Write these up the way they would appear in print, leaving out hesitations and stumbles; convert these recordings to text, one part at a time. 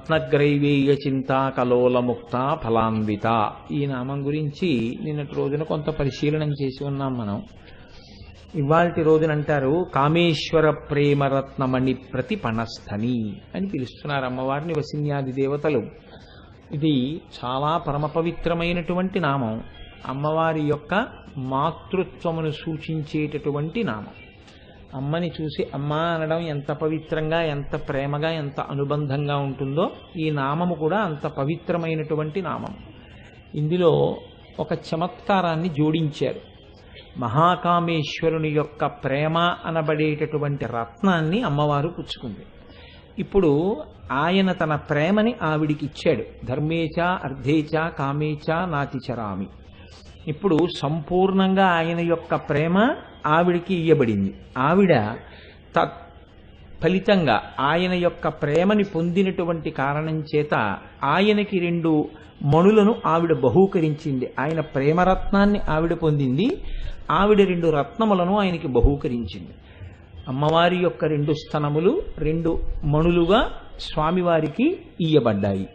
రత్నగ్రైవేయ చింతా కలోలముక్త ఫలాన్విత. ఈ నామం గురించి నిన్నటి రోజున కొంత పరిశీలనం చేసి ఉన్నాం మనం. ఇవాల్టి రోజున అంటారు కామేశ్వర ప్రేమరత్నమణి ప్రతిపణస్థని అని పిలుస్తున్నారు అమ్మవారిని వసిన్యాది దేవతలు. ఇది చాలా పరమ పవిత్రమైనటువంటి నామం. అమ్మవారి యొక్క మాతృత్వమును సూచించేటటువంటి నామం. అమ్మని చూసి అమ్మ అనడం ఎంత పవిత్రంగా, ఎంత ప్రేమగా, ఎంత అనుబంధంగా ఉంటుందో ఈ నామము కూడా అంత పవిత్రమైనటువంటి నామం. ఇందులో ఒక చమత్కారాన్ని జోడించారు. మహాకామేశ్వరుని యొక్క ప్రేమ అనబడేటటువంటి రత్నాన్ని అమ్మవారు పుచ్చుకుంది. ఇప్పుడు ఆయన తన ప్రేమని ఆవిడికి ఇచ్చాడు. ధర్మేచ అర్ధేచ కామేచ నాతిచరామి. ఇప్పుడు సంపూర్ణంగా ఆయన యొక్క ప్రేమ ఆవిడికి ఇయ్యబడింది. ఆవిడ ఫలితంగా ఆయన యొక్క ప్రేమని పొందినటువంటి కారణం చేత ఆయనకి 2 మణులను ఆవిడ బహూకరించింది. ఆయన ప్రేమరత్నాన్ని ఆవిడ పొందింది. ఆవిడ 2 రత్నములను ఆయనకి బహూకరించింది. అమ్మవారి యొక్క 2 స్తనములు 2 మణులుగా స్వామివారికి ఇయ్యబడ్డాయి.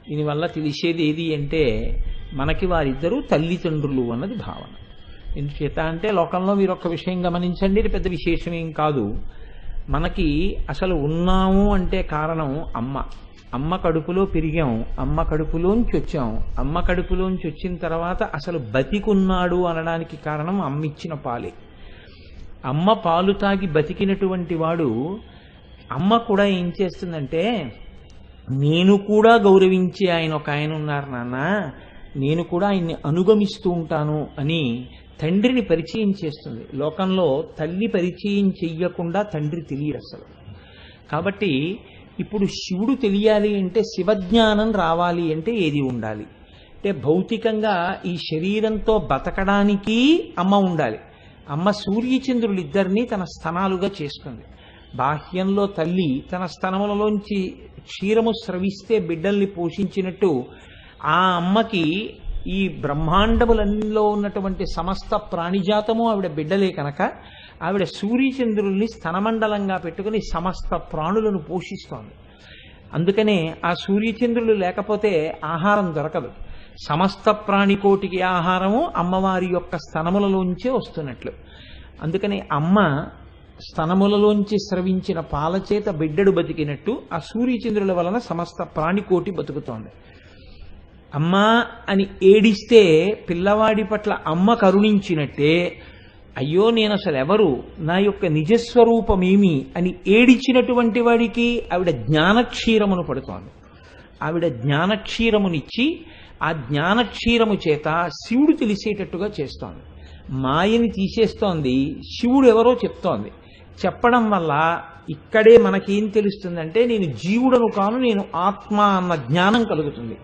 దీనివల్ల తెలిసేది ఏది అంటే మనకి వారిద్దరూ తల్లిదండ్రులు అన్నది భావన. ఎందుచేత అంటే లోకంలో మీరు ఒక్క విషయం గమనించండి, ఇది పెద్ద విశేషం ఏం కాదు. మనకి అసలు ఉన్నాము అంటే కారణం అమ్మ. అమ్మ కడుపులో పెరిగాం, అమ్మ కడుపులోంచి వచ్చాం. అమ్మ కడుపులోంచి వచ్చిన తర్వాత అసలు బతికున్నాడు అనడానికి కారణం అమ్మ ఇచ్చిన పాలే. అమ్మ పాలు తాగి బతికినటువంటి వాడు అమ్మ కూడా ఏం చేస్తుందంటే, నేను కూడా గౌరవించే ఆయన ఉన్నారు నాన్న, నేను కూడా ఆయన్ని అనుగమిస్తూ ఉంటాను అని తండ్రిని పరిచయం చేస్తుంది. లోకంలో తల్లి పరిచయం చెయ్యకుండా తండ్రి తెలియదు అసలు. కాబట్టి ఇప్పుడు శివుడు తెలియాలి అంటే, శివజ్ఞానం రావాలి అంటే ఏది ఉండాలి అంటే, భౌతికంగా ఈ శరీరంతో బతకడానికి అమ్మ ఉండాలి. అమ్మ సూర్యచంద్రులిద్దరినీ తన స్తనాలుగా చేసుకుంది. బాహ్యంలో తల్లి తన స్తనములలోంచి క్షీరము స్రవిస్తే బిడ్డల్ని పోషించినట్టు ఆ అమ్మకి ఈ బ్రహ్మాండములలో ఉన్నటువంటి సమస్త ప్రాణిజాతము ఆవిడ బిడ్డలే కనుక ఆవిడ సూర్యచంద్రుల్ని స్తనమండలంగా పెట్టుకుని సమస్త ప్రాణులను పోషిస్తోంది. అందుకనే ఆ సూర్యచంద్రులు లేకపోతే ఆహారం దొరకదు. సమస్త ప్రాణికోటికి ఆహారము అమ్మవారి యొక్క స్తనములలోంచే వస్తున్నట్లు. అందుకని అమ్మ స్తనములలోంచి స్రవించిన పాలచేత బిడ్డడు బతికినట్టు ఆ సూర్యచంద్రుల వలన సమస్త ప్రాణికోటి బతుకుతోంది. అమ్మా అని ఏడిస్తే పిల్లవాడి పట్ల అమ్మ కరుణించినట్టే, అయ్యో నేను అసలు ఎవరు, నా యొక్క నిజస్వరూపమేమి అని ఏడిచినటువంటి వాడికి ఆవిడ జ్ఞానక్షీరమును పడుతోంది. ఆవిడ జ్ఞానక్షీరమునిచ్చి ఆ జ్ఞానక్షీరము చేత శివుడు తెలిసేటట్టుగా చేస్తోంది. మాయని తీసేస్తోంది, శివుడు ఎవరో చెప్తోంది. చెప్పడం వల్ల ఇక్కడే మనకేం తెలుస్తుందంటే, నేను జీవుడను కాను, నేను ఆత్మ అన్న జ్ఞానం కలుగుతుంది.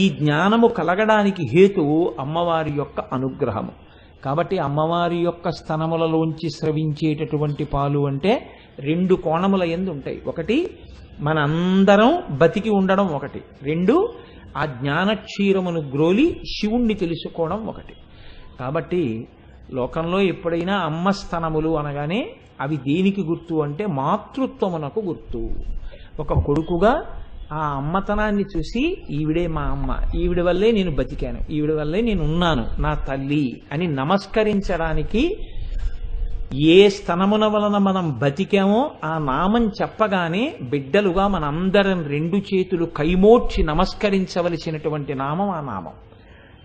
ఈ జ్ఞానము కలగడానికి హేతువు అమ్మవారి యొక్క అనుగ్రహము. కాబట్టి అమ్మవారి యొక్క స్తనములలోంచి స్రవించేటటువంటి పాలు అంటే 2 కోణముల యందు ఉంటాయి. ఒకటి మనందరం బతికి ఉండడం, ఒకటి 2 ఆ జ్ఞానక్షీరమును గ్రోలి శివుణ్ణి తెలుసుకోవడం ఒకటి. కాబట్టి లోకంలో ఎప్పుడైనా అమ్మ స్తనములు అనగానే అవి దేనికి గుర్తు అంటే మాతృత్వమునకు గుర్తు. ఒక కొడుకుగా ఆ అమ్మతనాన్ని చూసి ఈవిడే మా అమ్మ, ఈవిడ వల్లే నేను బతికాను, ఈవిడ వల్లే నేను ఉన్నాను, నా తల్లి అని నమస్కరించడానికి ఏ స్తనమున వలన మనం బతికామో ఆ నామం చెప్పగానే బిడ్డలుగా మనందరం 2 చేతులు కైమోడ్చి నమస్కరించవలసినటువంటి నామం ఆ నామం.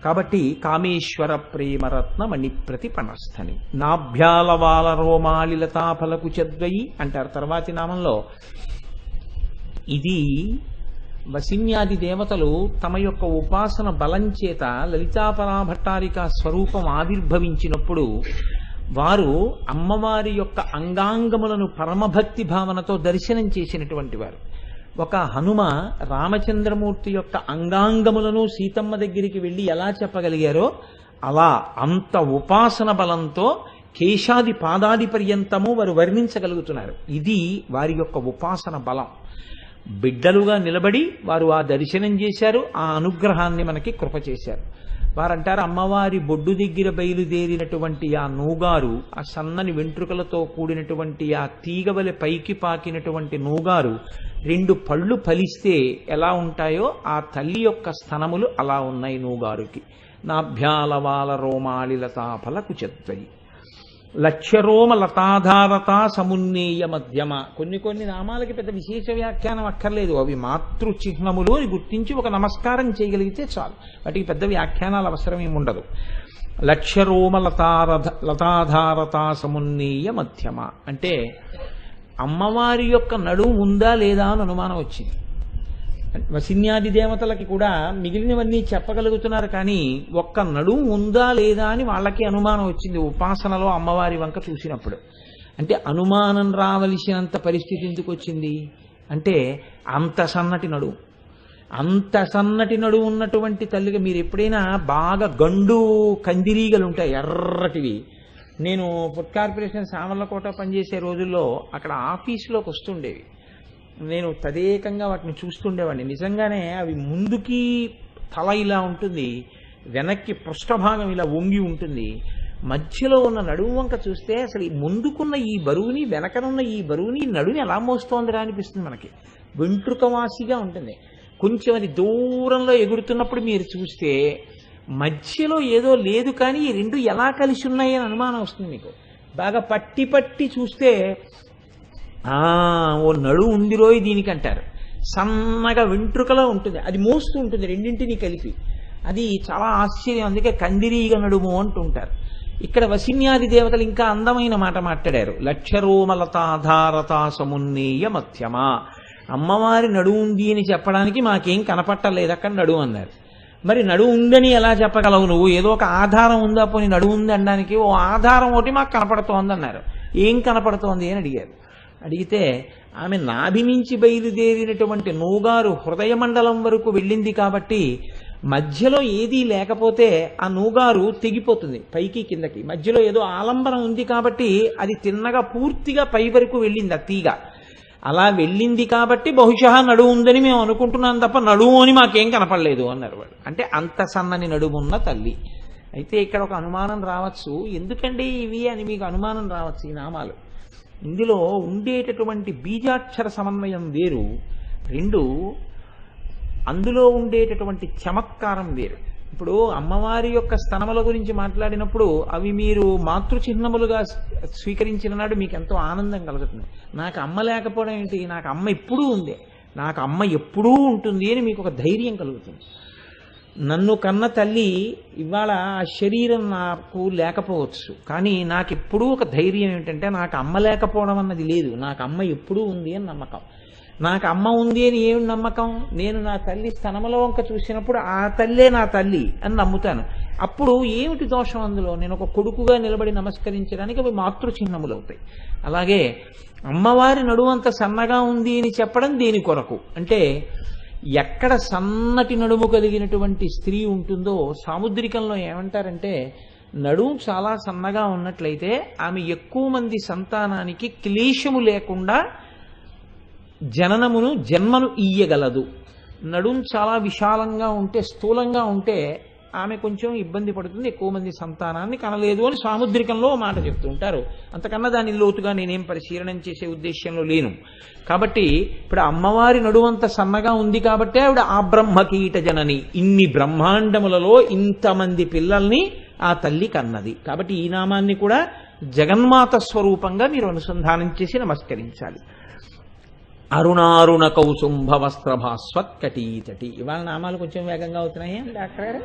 కాబట్టి కామేశ్వర ప్రేమరత్న మణి ప్రతిపణస్థని. నాభ్యాలవాల రోమాలిలతాఫలకు చద్వయి అంటారు తర్వాతి నామంలో. ఇది వసిన్యాది దేవతలు తమ యొక్క ఉపాసన బలం చేత లలితాపరాభట్టారిక స్వరూపం ఆవిర్భవించినప్పుడు వారు అమ్మవారి యొక్క అంగాంగములను పరమభక్తి భావనతో దర్శనం చేసినటువంటి వారు. ఒక హనుమ రామచంద్రమూర్తి యొక్క అంగాంగములను సీతమ్మ దగ్గరికి వెళ్ళి ఎలా చెప్పగలిగారో అలా అంత ఉపాసన బలంతో కేశాది పాదాది పర్యంతము వారు వర్ణించగలుగుతున్నారు. ఇది వారి యొక్క ఉపాసన బలం. బిడ్డలుగా నిలబడి వారు ఆ దర్శనం చేశారు, ఆ అనుగ్రహాన్ని మనకి కృప చేశారు. వారంటారు అమ్మవారి బొడ్డు దగ్గర బయలుదేరినటువంటి ఆ నూగారు, ఆ సన్నని వెంట్రుకలతో కూడినటువంటి ఆ తీగవలె పైకి పాకినటువంటి నూగారు 2 పళ్ళు ఫలిస్తే ఎలా ఉంటాయో ఆ తల్లి యొక్క స్తనములు అలా ఉన్నాయి నూగారుకి. నాభ్యాలవాల రోమాళిలతాఫలకు చద్వయి లక్ష్యరోమ లతాధారత సమున్నేయ మధ్యమ. కొన్ని నామాలకి పెద్ద విశేష వ్యాఖ్యానం అక్కర్లేదు, అవి మాతృ చిహ్నములు అని గుర్తించి ఒక నమస్కారం చేయగలిగితే చాలు, వాటికి పెద్ద వ్యాఖ్యానాలు అవసరం ఏముండదు. లక్ష్యరోమ లతాధారత సమున్నేయ మధ్యమ అంటే అమ్మవారి యొక్క నడుము ఉందా లేదా అని అనుమానం వచ్చింది. వసిన్యాది దేవతలకి కూడా మిగిలినవన్నీ చెప్పగలుగుతున్నారు, కానీ ఒక్క నడుము ఉందా లేదా అని వాళ్ళకి అనుమానం వచ్చింది ఉపాసనలో అమ్మవారి వంక చూసినప్పుడు. అంటే అనుమానం రావలసినంత పరిస్థితి ఎందుకు వచ్చింది అంటే అంత సన్నటి నడుము, అంత సన్నటి నడుము ఉన్నటువంటి తల్లిగా మీరు ఎప్పుడైనా బాగా గండు కందిరీగలు ఉంటాయి ఎర్రటివి. నేను ఫుడ్ కార్పొరేషన్ సామర్లకోట పనిచేసే రోజుల్లో అక్కడ ఆఫీసులోకి వస్తుండేవి, నేను తదేకంగా వాటిని చూస్తుండేవాడిని. నిజంగానే అవి ముందుకి తల ఇలా ఉంటుంది, వెనక్కి పృష్ఠభాగం ఇలా వంగి ఉంటుంది, మధ్యలో ఉన్న నడుము వంక చూస్తే అసలు ముందుకున్న ఈ బరువుని వెనకనున్న ఈ బరువుని నడుని ఎలా మోస్తోందిరా అనిపిస్తుంది మనకి. వెంట్రుకవాసిగా ఉంటుంది. కొంచెం అది దూరంలో ఎగురుతున్నప్పుడు మీరు చూస్తే మధ్యలో ఏదో లేదు, కానీ ఈ 2 ఎలా కలిసి ఉన్నాయి అని అనుమానం వస్తుంది మీకు. బాగా పట్టి పట్టి చూస్తే ఓ నడు ఉందిరోయ్ దీనికి అంటారు. సన్నగా వెంట్రుకలో ఉంటుంది, అది మోస్తూ ఉంటుంది రెండింటినీ కలిపి. అది చాలా ఆశ్చర్యం, అందుకే కందిరీగ నడుము అంటుంటారు. ఇక్కడ వసిన్యాది దేవతలు ఇంకా అందమైన మాట మాట్లాడారు. లక్ష్యరోమలతాధారత సమున్నేయ మధ్యమ. అమ్మవారి నడుము ఉంది అని చెప్పడానికి మాకేం కనపట్టలేదు అక్కడ నడుము అన్నారు. మరి నడుము ఉందని ఎలా చెప్పగలవు నువ్వు? ఏదో ఒక ఆధారం ఉందా పోనీ నడుము ఉంది అనడానికి? ఓ ఆధారం ఒకటి మాకు కనపడుతోంది అన్నారు. ఏం కనపడుతోంది అని అడిగారు. అడిగితే ఆమె నాభి నుంచి బయలుదేరినటువంటి నూగారు హృదయ మండలం వరకు వెళ్ళింది కాబట్టి మధ్యలో ఏదీ లేకపోతే ఆ నూగారు తెగిపోతుంది పైకి కిందకి. మధ్యలో ఏదో ఆలంబనం ఉంది కాబట్టి అది తిన్నగా పూర్తిగా పై వరకు వెళ్ళింది ఆ తీగ. అలా వెళ్ళింది కాబట్టి బహుశా నడుము ఉందని మేము అనుకుంటున్నాం తప్ప నడుము అని మాకేం కనపడలేదు అన్నారు వాళ్ళు. అంటే అంత సన్నని నడుమున్న తల్లి. అయితే ఇక్కడ ఒక అనుమానం రావచ్చు, ఎందుకండి ఇవి అని మీకు అనుమానం రావచ్చు. ఈ నామాలు ఇందులో ఉండేటటువంటి బీజాక్షర సమన్వయం వేరు, 2 అందులో ఉండేటటువంటి చమత్కారం వేరు. ఇప్పుడు అమ్మవారి యొక్క స్తనముల గురించి మాట్లాడినప్పుడు అవి మీరు మాతృచిహ్నములుగా స్వీకరించిన నాడు మీకు ఎంతో ఆనందం కలుగుతుంది. నాకు అమ్మ లేకపోవడం ఏంటి, నాకు అమ్మ ఎప్పుడూ ఉంది, నాకు అమ్మ ఎప్పుడూ ఉంటుంది అని మీకు ఒక ధైర్యం కలుగుతుంది. నన్ను కన్న తల్లి ఇవాళ ఆ శరీరం నాకు లేకపోవచ్చు, కానీ నాకు ఎప్పుడూ ఒక ధైర్యం ఏంటంటే నాకు అమ్మ లేకపోవడం అన్నది లేదు, నాకు అమ్మ ఎప్పుడూ ఉంది అని నమ్మకం. నాకు అమ్మ ఉంది అని ఏమి నమ్మకం? నేను నా తల్లి స్తనముల వంక చూసినప్పుడు ఆ తల్లే నా తల్లి అని నమ్ముతాను. అప్పుడు ఏమిటి దోషం అందులో? నేను ఒక కొడుకుగా నిలబడి నమస్కరించడానికి అవి మాతృచిహ్నములు అవుతాయి. అలాగే అమ్మవారి నడువంత సన్నగా ఉంది అని చెప్పడం దేని కొరకు అంటే, ఎక్కడ సన్నటి నడుము కలిగినటువంటి స్త్రీ ఉంటుందో సాముద్రికంలో ఏమంటారంటే, నడుము చాలా సన్నగా ఉన్నట్లయితే ఆమె ఎక్కువ మంది సంతానానికి క్లేశము లేకుండా జన్మను ఇయ్యగలదు. నడుము చాలా విశాలంగా ఉంటే, స్థూలంగా ఉంటే ఆమె కొంచెం ఇబ్బంది పడుతుంది, ఎక్కువ మంది సంతానాన్ని కనలేదు అని సాముద్రికంలో మాట చెప్తూ ఉంటారు. అంతకన్నా దాని లోతుగా నేనేం పరిశీలనం చేసే ఉద్దేశంలో లేను. కాబట్టి ఇప్పుడు అమ్మవారి నడువంత సన్నగా ఉంది కాబట్టి ఆవిడ ఆ బ్రహ్మకీట జనని, ఇన్ని బ్రహ్మాండములలో ఇంతమంది పిల్లల్ని ఆ తల్లి కన్నది. కాబట్టి ఈ నామాన్ని కూడా జగన్మాత స్వరూపంగా మీరు అనుసంధానం చేసి నమస్కరించాలి. అరుణారుణ కౌసుంభ వస్త్రభాస్వత్ కటీతటి. ఇవాళ నామాలు కొంచెం వేగంగా అవుతున్నాయి డాక్టర్ గారు.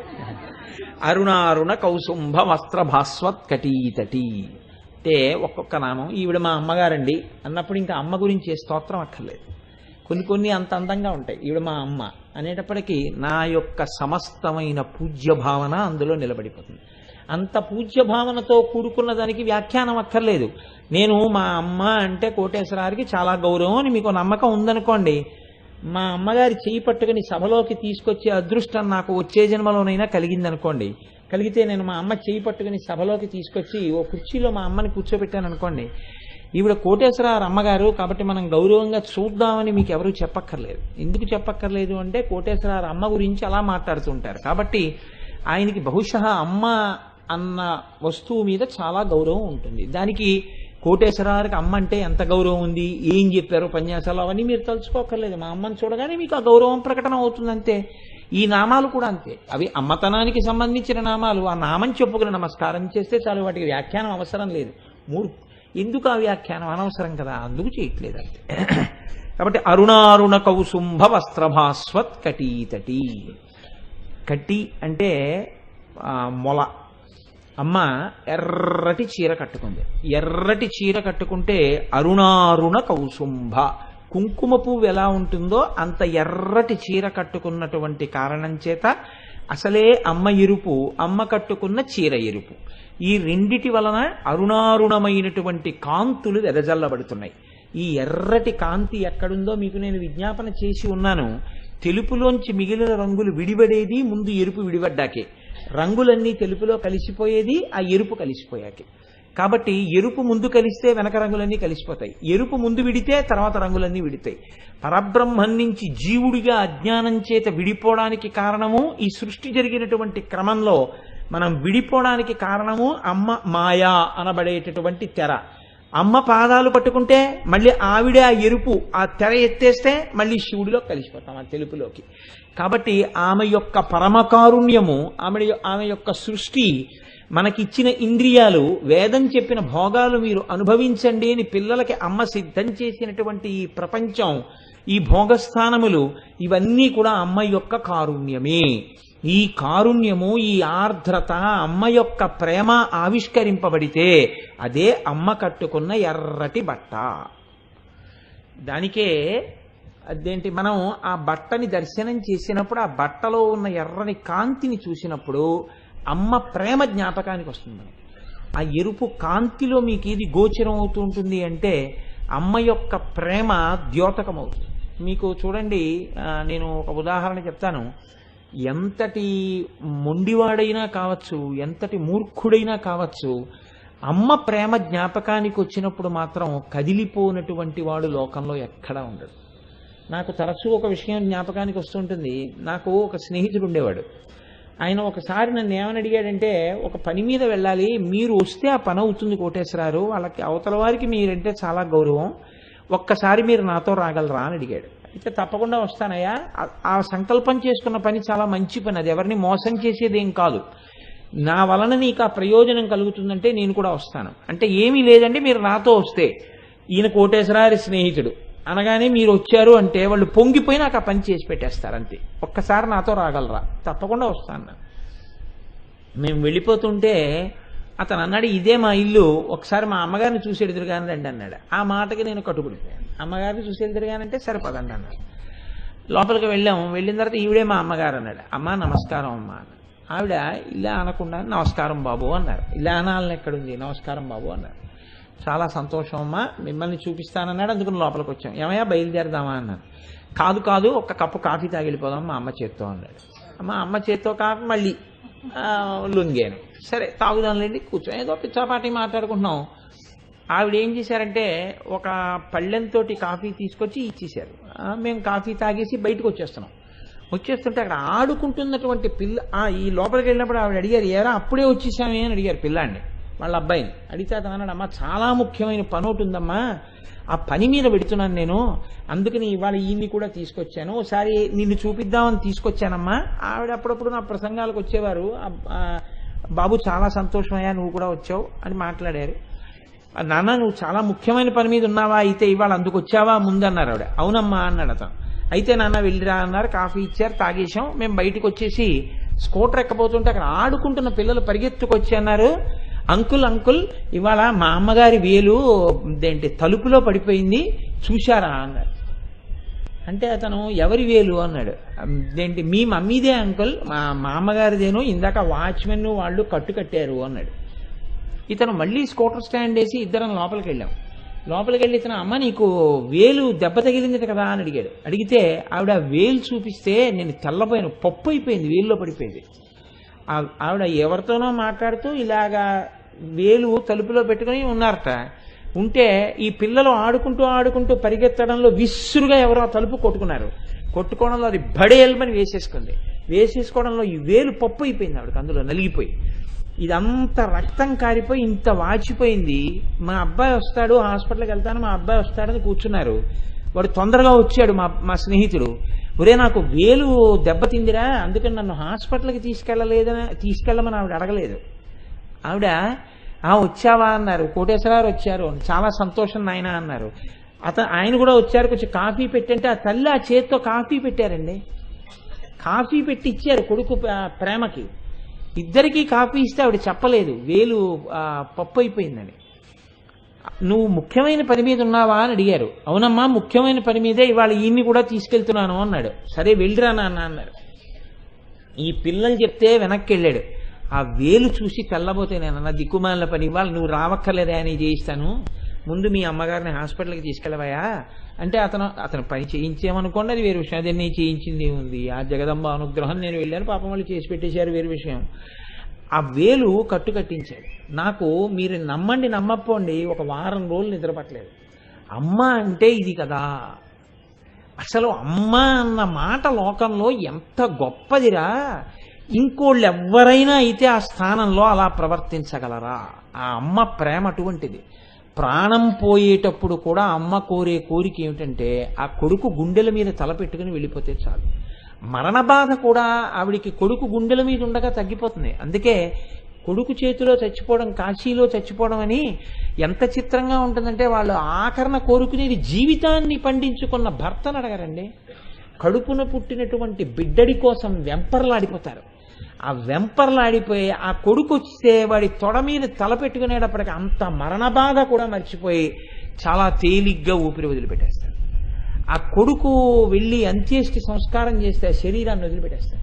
అరుణారుణ కౌసుంభ వస్త్రభాస్వత్ కటీతటి అంటే ఒక్కొక్క నామం. ఈవిడ మా అమ్మగారండి అన్నప్పుడు ఇంకా అమ్మ గురించి స్తోత్రం అక్కర్లేదు. కొన్ని అంత అందంగా ఉంటాయి. ఈవిడ మా అమ్మ అనేటప్పటికీ నా యొక్క సమస్తమైన పూజ్య భావన అందులో నిలబడిపోతుంది. అంత పూజ్య భావనతో కూడుకున్న దానికి వ్యాఖ్యానం అక్కర్లేదు. నేను మా అమ్మ అంటే కోటేశ్వరారికి చాలా గౌరవం అని మీకు నమ్మకం ఉందనుకోండి, మా అమ్మగారి చేయి పట్టుకుని సభలోకి తీసుకొచ్చే అదృష్టం నాకు వచ్చే జన్మలోనైనా కలిగిందనుకోండి, కలిగితే నేను మా అమ్మ చేయి పట్టుకుని సభలోకి తీసుకొచ్చి ఓ కుర్చీలో మా అమ్మని కూర్చోబెట్టాను అనుకోండి, ఈవిడ కోటేశ్వరారు అమ్మగారు కాబట్టి మనం గౌరవంగా చూద్దామని మీకు ఎవరు చెప్పక్కర్లేదు. ఎందుకు చెప్పక్కర్లేదు అంటే కోటేశ్వరారు అమ్మ గురించి అలా మాట్లాడుతుంటారు. కాబట్టి ఆయనకి బహుశా అమ్మ అన్న వస్తువు మీద చాలా గౌరవం ఉంటుంది. దానికి కోటేశ్వరారికి అమ్మ అంటే ఎంత గౌరవం ఉంది, ఏం చెప్పారు ఉపన్యాసాలు అవన్నీ మీరు తలుచుకోకర్లేదు. మా అమ్మని చూడగానే మీకు ఆ గౌరవం ప్రకటన అవుతుంది అంతే. ఈ నామాలు కూడా అంతే, అవి అమ్మతనానికి సంబంధించిన నామాలు. ఆ నామం చెప్పుకుని నమస్కారం చేస్తే చాలు, వాటికి వ్యాఖ్యానం అవసరం లేదు. ఎందుకు ఆ వ్యాఖ్యానం అనవసరం కదా, అందుకు చేయట్లేదు అంతే. కాబట్టి అరుణారుణ కౌసుంభ వస్త్రభాస్వత్ కటీతటి. కటి అంటే మొల. అమ్మ ఎర్రటి చీర కట్టుకుంది. ఎర్రటి చీర కట్టుకుంటే అరుణారుణ కౌసుంభ, కుంకుమ పువ్వు ఎలా ఉంటుందో అంత ఎర్రటి చీర కట్టుకున్నటువంటి కారణం చేత అసలే అమ్మ ఎరుపు, అమ్మ కట్టుకున్న చీర ఎరుపు. ఈ రెండిటి వలన అరుణారుణమైనటువంటి కాంతులు వెదజల్లబడుతున్నాయి. ఈ ఎర్రటి కాంతి ఎక్కడుందో మీకు నేను విజ్ఞాపన చేసి ఉన్నాను. తెలుపులోంచి మిగిలిన రంగులు విడిపడేది ముందు ఎరుపు విడిపడ్డాకే, రంగులన్నీ తెలుపులో కలిసిపోయేది ఆ ఎరుపు కలిసిపోయాకే. కాబట్టి ఎరుపు ముందు కలిస్తే వెనక రంగులన్నీ కలిసిపోతాయి, ఎరుపు ముందు విడితే తర్వాత రంగులన్నీ విడితాయి. పరబ్రహ్మం నుంచి జీవుడిగా అజ్ఞానం చేత విడిపోవడానికి కారణము, ఈ సృష్టి జరిగినటువంటి క్రమంలో మనం విడిపోవడానికి కారణము అమ్మ మాయా అనబడేటటువంటి తెర. అమ్మ పాదాలు పట్టుకుంటే మళ్ళీ ఆవిడే ఆ ఎరుపు, ఆ తెర ఎత్తేస్తే మళ్ళీ శివుడిలో కలిసిపోతాం, ఆ తెలుపులోకి. కాబట్టి ఆమె యొక్క పరమకారుణ్యము, ఆమె యొక్క సృష్టి, మనకిచ్చిన ఇంద్రియాలు, వేదం చెప్పిన భోగాలు మీరు అనుభవించండి అని పిల్లలకి అమ్మ సిద్ధం చేసినటువంటి ఈ ప్రపంచం, ఈ భోగస్థానములు, ఇవన్నీ కూడా అమ్మ యొక్క కారుణ్యమే. ఈ కారుణ్యము, ఈ ఆర్ద్రత, అమ్మ యొక్క ప్రేమ ఆవిష్కరింపబడితే అదే అమ్మ కట్టుకున్న ఎర్రటి బట్ట. దానికే అదేంటి, మనం ఆ బట్టని దర్శనం చేసినప్పుడు ఆ బట్టలో ఉన్న ఎర్రని కాంతిని చూసినప్పుడు అమ్మ ప్రేమ జ్ఞాపకానికి వస్తుంది. ఆ ఎరుపు కాంతిలో మీకు ఏది గోచరం అవుతూ ఉంటుంది అంటే అమ్మ యొక్క ప్రేమ ద్యోతకం అవుతుంది. మీకు చూడండి, నేను ఒక ఉదాహరణ చెప్తాను. ఎంతటి మొండివాడైనా కావచ్చు, ఎంతటి మూర్ఖుడైనా కావచ్చు, అమ్మ ప్రేమ జ్ఞాపకానికి వచ్చినప్పుడు మాత్రం కదిలిపోనటువంటి వాడు లోకంలో ఎక్కడా ఉండడు. నాకు తరచూ ఒక విషయం జ్ఞాపకానికి వస్తుంటుంది. నాకు ఒక స్నేహితుడు ఉండేవాడు. ఆయన ఒకసారి నన్ను ఏమని అడిగాడంటే, ఒక పని మీద వెళ్ళాలి, మీరు వస్తే ఆ పని అవుతుంది కోటేశ్వరారు, వాళ్ళకి అవతల వారికి మీరంటే చాలా గౌరవం, ఒక్కసారి మీరు నాతో రాగలరా అని అడిగాడు. అయితే తప్పకుండా వస్తానయ్యా, ఆ సంకల్పం చేసుకున్న పని చాలా మంచి పని, అది ఎవరిని మోసం చేసేదేం కాదు, నా వలన నీకు ఆ ప్రయోజనం కలుగుతుందంటే నేను కూడా వస్తాను. అంటే ఏమీ లేదండి, మీరు నాతో వస్తే, ఈయన కోటేశ్వరారి స్నేహితుడు అనగానే మీరు వచ్చారు అంటే వాళ్ళు పొంగిపోయి నాకు ఆ పని చేసి పెట్టేస్తారు అంతే. ఒక్కసారి నాతో రాగలరా? తప్పకుండా వస్తాను. మేము వెళ్ళిపోతుంటే అతను అన్నాడు, ఇదే మా ఇల్లు, ఒకసారి మా అమ్మగారిని చూసి ఎదురుగాని రండి అన్నాడు. ఆ మాటకి నేను కట్టుబడిపోయాను. అమ్మగారిని చూసి ఎదురుగానంటే సరిపదండి అన్నాడు. లోపలికి వెళ్ళాము. వెళ్ళిన తర్వాత ఈవిడే మా అమ్మగారు అన్నాడు. అమ్మ నమస్కారం అమ్మ అన్నాడు. ఆవిడ ఇలా అనకుండా నమస్కారం బాబు అన్నారు. ఇలా అనాలని ఎక్కడుంది, నమస్కారం బాబు అన్నారు. చాలా సంతోషం అమ్మా, మిమ్మల్ని చూపిస్తానన్నాడు. అందుకని లోపలికి వచ్చాం. ఏమయ్యా బయలుదేరదామా అన్నాను. కాదు కాదు, ఒక్క కప్పు కాఫీ తాగి వెళ్ళిపోదాం మా అమ్మ చేత్తో అన్నాడు. మా అమ్మ చేత్తో కాఫీ మళ్ళీ లొంగాను. సరే తాగుదాంలేండి, కూర్చో, ఏదో పిచ్చాపాటి మాట్లాడుకుంటున్నాం. ఆవిడ ఏం చేశారంటే ఒక పళ్ళెంతో కాఫీ తీసుకొచ్చి ఇచ్చేశారు. మేము కాఫీ తాగేసి బయటకు వచ్చేస్తుంటే అక్కడ ఆడుకుంటున్నటువంటి పిల్ల, ఈ లోపలికి వెళ్ళినప్పుడు ఆవిడ అడిగారు, ఏరా అప్పుడే వచ్చేసామే అని అడిగారు పిల్లాన్ని, వాళ్ళ అబ్బాయిని. అడిగితే అతను అన్నాడు, అమ్మా చాలా ముఖ్యమైన పని ఒకటి ఉందమ్మా, ఆ పని మీద పెడుతున్నాను నేను, అందుకని ఇవాళ ఈయన్ని కూడా తీసుకొచ్చాను, ఒకసారి నిన్ను చూపిద్దామని తీసుకొచ్చానమ్మా. ఆవిడ అప్పుడప్పుడు నా ప్రసంగాలకు వచ్చేవారు. బాబు చాలా సంతోషమయ్యా నువ్వు కూడా వచ్చావు అని మాట్లాడారు. నాన్న నువ్వు చాలా ముఖ్యమైన పని మీద ఉన్నావా, అయితే ఇవాళ అందుకు వచ్చావా ముందన్నారు ఆవిడ. అవునమ్మా అన్నాడు అతను. అయితే నాన్న వెళ్ళిరా అన్నారు. కాఫీ ఇచ్చారు, తాగేశాం. మేము బయటకు వచ్చేసి స్కూటర్ ఎక్కబోతుంటే అక్కడ ఆడుకుంటున్న పిల్లలు పరిగెత్తుకొచ్చి అన్నారు, అంకుల్ అంకుల్ ఇవాళ మా అమ్మగారి వేలు ఏంటి తలుపులో పడిపోయింది చూశారా అన్నాడు. అంటే అతను ఎవరి వేలు అన్నాడు. ఏంటి మీ మమ్మీదే అంకుల్, మా అమ్మగారిదేను, ఇందాక వాచ్మెన్ వాళ్ళు కట్టారు అన్నాడు. ఇతను మళ్ళీ స్కూటర్ స్టాండ్ వేసి ఇద్దరం లోపలికి వెళ్ళాం. లోపలికి వెళ్ళి ఇతను, అమ్మ నీకు వేలు దెబ్బ తగిలింది కదా అని అడిగాడు. అడిగితే ఆవిడ వేలు చూపిస్తే నేను తెల్లపోయాను, పప్పు అయిపోయింది, వేలులో పడిపోయింది. ఆవిడ ఎవరితోనో మాట్లాడుతూ ఇలాగా వేలు తలుపులో పెట్టుకుని ఉన్నారట. ఉంటే ఈ పిల్లలు ఆడుకుంటూ పరిగెత్తడంలో విసురుగా ఎవరో తలుపు కొట్టుకున్నారు. కొట్టుకోవడంలో అది బడేల్మని వేసేసుకుంది. వేసేసుకోవడంలో ఈ వేలు పప్పు అయిపోయింది ఆవిడకి, అందులో నలిగిపోయి ఇదంతా రక్తం కారిపోయి ఇంత వాచిపోయింది. మా అబ్బాయి వస్తాడు, హాస్పిటల్కి వెళ్తాను, మా అబ్బాయి వస్తాడని కూర్చున్నారు. వాడు తొందరగా వచ్చాడు, మా స్నేహితుడు. ఒరే నాకు వేలు దెబ్బతిందిరా, అందుకని నన్ను హాస్పిటల్కి తీసుకెళ్ళమని ఆవిడ అడగలేదు. ఆవిడ వచ్చావా అన్నారు. కోటేశ్వరరావు వచ్చారు, చాలా సంతోషం నాయన అన్నారు. ఆయన కూడా వచ్చారు, కొంచెం కాఫీ పెట్టంటే ఆ తల్లి ఆ చేత్తో కాఫీ పెట్టారండి. కాఫీ పెట్టి ఇచ్చారు కొడుకు ప్రేమకి. ఇద్దరికీ కాఫీ ఇస్తే ఆవిడ చెప్పలేదు వేలు పప్పు అయిపోయిందని. నువ్వు ముఖ్యమైన పని మీద ఉన్నావా అని అడిగారు. అవునమ్మా ముఖ్యమైన పని మీదే, ఇవాళ ఈయన్ని కూడా తీసుకెళ్తున్నాను అన్నాడు. సరే వెళ్ళిరా నాన్న అన్నారు. ఈ పిల్లలు చెప్తే వెనక్కి వెళ్ళాడు. ఆ వేలు చూసి తెల్లబోతే నేనన్నా దిక్కుమాల పని, ఇవాళ నువ్వు రావక్కర్లేదా అని చేయిస్తాను, ముందు మీ అమ్మగారిని హాస్పిటల్కి తీసుకెళ్ళవయా అంటే అతను పని చేయించామనుకోండి, అది వేరు విషయం. అదే నేను చేయించింది ఉంది, ఆ జగదంబ అనుగ్రహం నేను వెళ్ళాను, పాపం వాళ్ళు చేసి పెట్టేశారు, వేరు విషయం. ఆ వేలు కట్టించాడు. నాకు మీరు నమ్మండి నమ్మపోండి, ఒక వారం రోజులు నిద్రపట్టలేదు. అమ్మ అంటే ఇది కదా, అసలు అమ్మ అన్న మాట లోకంలో ఎంత గొప్పదిరా. ఇంకోళ్ళు ఎవరైనా అయితే ఆ స్థానంలో అలా ప్రవర్తించగలరా? ఆ అమ్మ ప్రేమ అటువంటిది. ప్రాణం పోయేటప్పుడు కూడా అమ్మ కోరే కోరిక ఏమిటంటే ఆ కొడుకు గుండెల మీద తలపెట్టుకుని వెళ్ళిపోతే చాలు. మరణ బాధ కూడా ఆవిడికి కొడుకు గుండెల మీద ఉండగా తగ్గిపోతుంది. అందుకే కొడుకు చేతిలో చచ్చిపోవడం, కాశీలో చచ్చిపోవడం అని ఎంత చిత్రంగా ఉంటుందంటే, వాళ్ళు ఆఖరణ కోరుకునేది జీవితాన్ని పండించుకున్న భర్తను అడగరండి. కడుపున పుట్టినటువంటి బిడ్డడి కోసం వెంపర్లాడిపోతారు. ఆ వెంపర్లాడిపోయి ఆ కొడుకు వస్తే వాడి తొడ మీద తలపెట్టుకునేటప్పటికి అంత మరణ బాధ కూడా మర్చిపోయి చాలా తేలిగ్గా ఊపిరి వదిలిపెట్టేస్తారు. ఆ కొడుకు వెళ్ళి అంత్యేష్టి సంస్కారం చేస్తే శరీరాన్ని వదిలిపెట్టేస్తారు.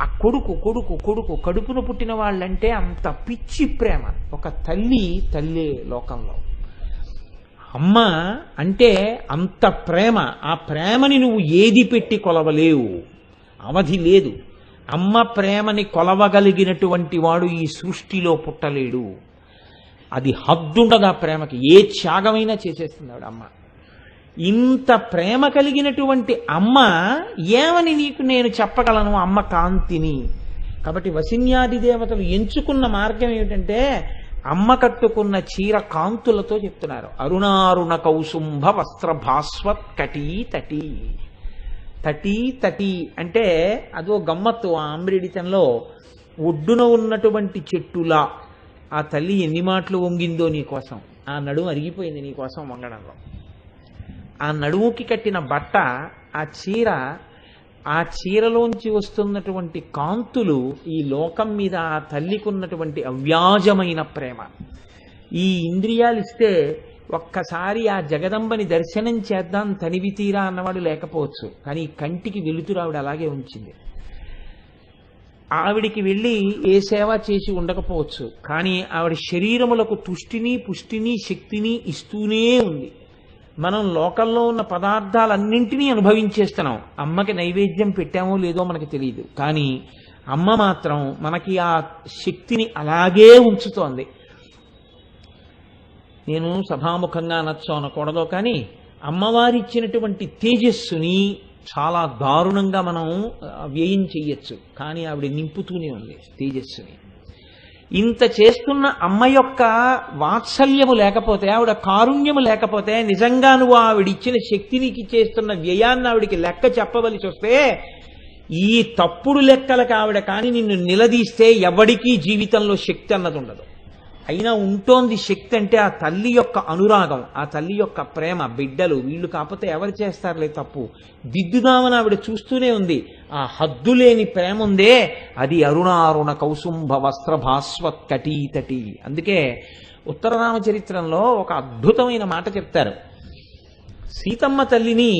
ఆ కొడుకు కొడుకు కొడుకు కడుపున పుట్టిన వాళ్ళంటే అంత పిచ్చి ప్రేమ. ఒక తల్లి లోకంలో అమ్మ అంటే అంత ప్రేమ. ఆ ప్రేమని నువ్వు ఏది పెట్టి కొలవలేవు, అవధి లేదు. అమ్మ ప్రేమని కొలవగలిగినటువంటి వాడు ఈ సృష్టిలో పుట్టలేడు. అది హద్దుండదు ఆ ప్రేమకి, ఏ త్యాగమైనా చేసేస్తుంది ఆవిడ అమ్మ. ఇంత ప్రేమ కలిగినటువంటి అమ్మ ఏమని నీకు నేను చెప్పగలను అమ్మ కాంతిని. కాబట్టి వసిన్యాది దేవతలు ఎంచుకున్న మార్గం ఏమిటంటే అమ్మ కట్టుకున్న చీర కాంతులతో చెప్తున్నారు. అరుణారుణ కౌసుంభ వస్త్ర భాస్వత్ కటీ తటీ. తటీ తటీ అంటే అదో గమ్మత్తు. ఆ ఆంబ్రేడితంలో ఒడ్డున ఉన్నటువంటి చెట్టులా ఆ తల్లి ఎన్ని మాటలు వంగిందో నీకోసం. ఆ నడుము అరిగిపోయింది నీకోసం వంగడంలో. ఆ నడుముకి కట్టిన బట్ట, ఆ చీరలోంచి వస్తున్నటువంటి కాంతులు ఈ లోకం మీద ఆ తల్లికి ఉన్నటువంటి అవ్యాజమైన ప్రేమ. ఈ ఇంద్రియాలు ఇస్తే ఒక్కసారి ఆ జగదంబని దర్శనం చేద్దాం తనివి తీరా అన్నవాడు లేకపోవచ్చు, కానీ కంటికి వెలుతురు ఆవిడ అలాగే ఉంచింది. ఆవిడికి వెళ్ళి ఏ సేవ చేసి ఉండకపోవచ్చు, కానీ ఆవిడ శరీరములకు తుష్టిని పుష్టిని శక్తిని ఇస్తూనే ఉంది. మనం లోకంలో ఉన్న పదార్థాలన్నింటినీ అనుభవించేస్తున్నాం. అమ్మకి నైవేద్యం పెట్టామో లేదో మనకి తెలియదు, కానీ అమ్మ మాత్రం మనకి ఆ శక్తిని అలాగే ఉంచుతోంది. నేను సభాముఖంగా అనొచ్చు అనకూడదో, కానీ అమ్మవారి ఇచ్చినటువంటి తేజస్సుని చాలా దారుణంగా మనం వ్యయం చెయ్యొచ్చు, కానీ ఆవిడ నింపుతూనే ఉంది తేజస్సుని. ఇంత చేస్తున్న అమ్మ యొక్క వాత్సల్యము లేకపోతే, ఆవిడ కారుణ్యము లేకపోతే, నిజంగా నువ్వు ఆవిడిచ్చిన శక్తినికి చేస్తున్న వ్యయాన్ని ఆవిడికి లెక్క చెప్పవలసి వస్తే, ఈ తప్పుడు లెక్కలకు ఆవిడ కానీ నిన్ను నిలదీస్తే ఎవడికి జీవితంలో శక్తి అన్నది ఉండదు. అయినా ఉంటోంది శక్తి అంటే ఆ తల్లి యొక్క అనురాగం, ఆ తల్లి యొక్క ప్రేమ. బిడ్డలు వీళ్ళు కాకపోతే ఎవరు చేస్తారులే తప్పు, దిద్దుదామని ఆవిడ చూస్తూనే ఉంది. ఆ హద్దులేని ప్రేమ ఉందే, అది అరుణారుణ కౌసుంభ వస్త్ర భాస్వత్ కటీతటి. అందుకే ఉత్తర రామచరిత్రంలో ఒక అద్భుతమైన మాట చెప్తారు. సీతమ్మ తల్లిని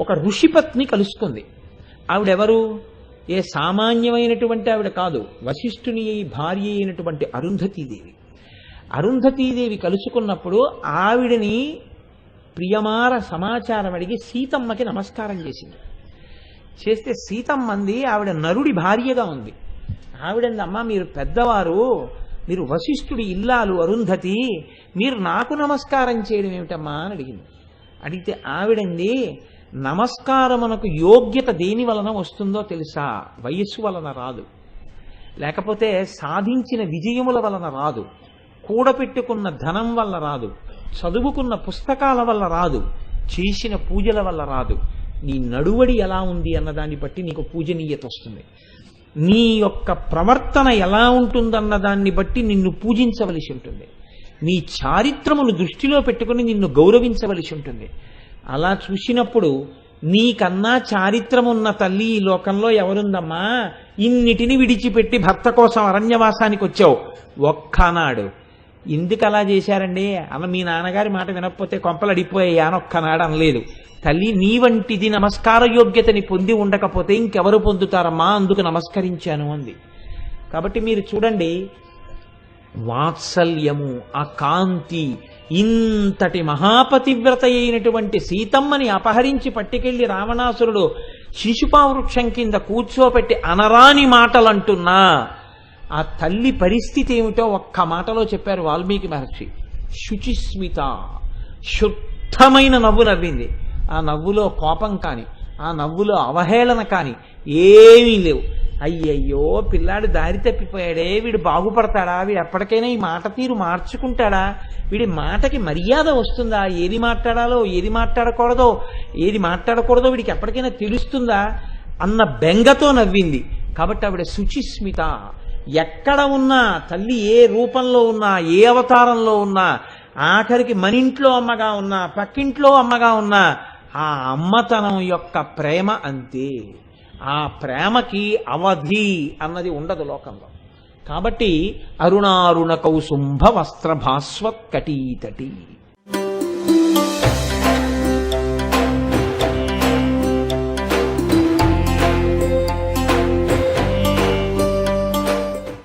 ఒక ఋషిపత్ని కలుసుకుంది. ఆవిడెవరు? ఏ సామాన్యమైనటువంటి ఆవిడ కాదు, వశిష్ఠుని భార్య అయినటువంటి అరుంధతీదేవి. అరుంధతీదేవి కలుసుకున్నప్పుడు ఆవిడని ప్రియమార సమాచారం అడిగి సీతమ్మకి నమస్కారం చేసింది. చేస్తే సీతమ్మంది ఆవిడ నరుడి భార్యగా ఉంది. ఆవిడంది, అమ్మ మీరు పెద్దవారు, మీరు వశిష్ఠుడి ఇల్లాలు అరుంధతి, మీరు నాకు నమస్కారం చేయడం ఏమిటమ్మా అని అడిగింది. అడిగితే ఆవిడంది, నమస్కారమునకు యోగ్యత దేని వలన వస్తుందో తెలుసా? వయస్సు వలన రాదు, లేకపోతే సాధించిన విజయముల వలన రాదు, కూడపెట్టుకున్న ధనం వల్ల రాదు, చదువుకున్న పుస్తకాల వల్ల రాదు, చేసిన పూజల వల్ల రాదు. నీ నడువడి ఎలా ఉంది అన్నదాన్ని బట్టి నీకు పూజనీయత వస్తుంది. నీ యొక్క ప్రవర్తన ఎలా ఉంటుందన్న దాన్ని బట్టి నిన్ను పూజించవలసి ఉంటుంది. నీ చారిత్రమును దృష్టిలో పెట్టుకుని నిన్ను గౌరవించవలసి ఉంటుంది. అలా చూసినప్పుడు నీకన్నా చారిత్రమున్న తల్లి ఈ లోకంలో ఎవరుందమ్మా? ఇన్నిటిని విడిచిపెట్టి భర్త కోసం అరణ్యవాసానికి వచ్చావు. ఒక్కనాడు ఎందుకు అలా చేశారండి అన్న మీ నాన్నగారి మాట వినకపోతే కొంపలు అడిపోయాయి అనొక్కనాడు అనలేదు. తల్లి నీ వంటిది నమస్కార యోగ్యతని పొంది ఉండకపోతే ఇంకెవరు పొందుతారమ్మా, అందుకు నమస్కరించాను అంది. కాబట్టి మీరు చూడండి, వాత్సల్యము, ఆ కాంతి, ఇంతటి మహాపతివ్రత అయినటువంటి సీతమ్మని అపహరించి పట్టుకెళ్లి రావణాసురుడు శిశుపావృక్షం కింద కూర్చోపెట్టి అనరాని మాటలంటున్నా ఆ తల్లి పరిస్థితి ఏమిటో ఒక్క మాటలో చెప్పారు వాల్మీకి మహర్షి. శుచిస్మిత, శుద్ధమైన నవ్వు నవ్వింది. ఆ నవ్వులో కోపం కాని, ఆ నవ్వులో అవహేళన కాని ఏమీ లేవు. అయ్యయ్యో పిల్లాడు దారి తప్పిపోయాడే, వీడు బాగుపడతాడా, వీడు ఎప్పటికైనా ఈ మాట తీరు మార్చుకుంటాడా, వీడి మాటకి మర్యాద వస్తుందా, ఏది మాట్లాడాలో ఏది మాట్లాడకూడదో వీడికి ఎప్పటికైనా తెలుస్తుందా అన్న బెంగతో నవ్వింది. కాబట్టి ఆవిడ శుచిస్మిత. ఎక్కడ ఉన్నా తల్లి ఏ రూపంలో ఉన్నా, ఏ అవతారంలో ఉన్నా, ఆఖరికి మనింట్లో అమ్మగా ఉన్నా, పక్కింట్లో అమ్మగా ఉన్నా, ఆ అమ్మతనం యొక్క ప్రేమ అంతే. ఆ ప్రేమకి అవధి అన్నది ఉండదు లోకంలో. కాబట్టి అరుణారుణ కౌసుంభ వస్త్రభాస్వత్ కటీతటి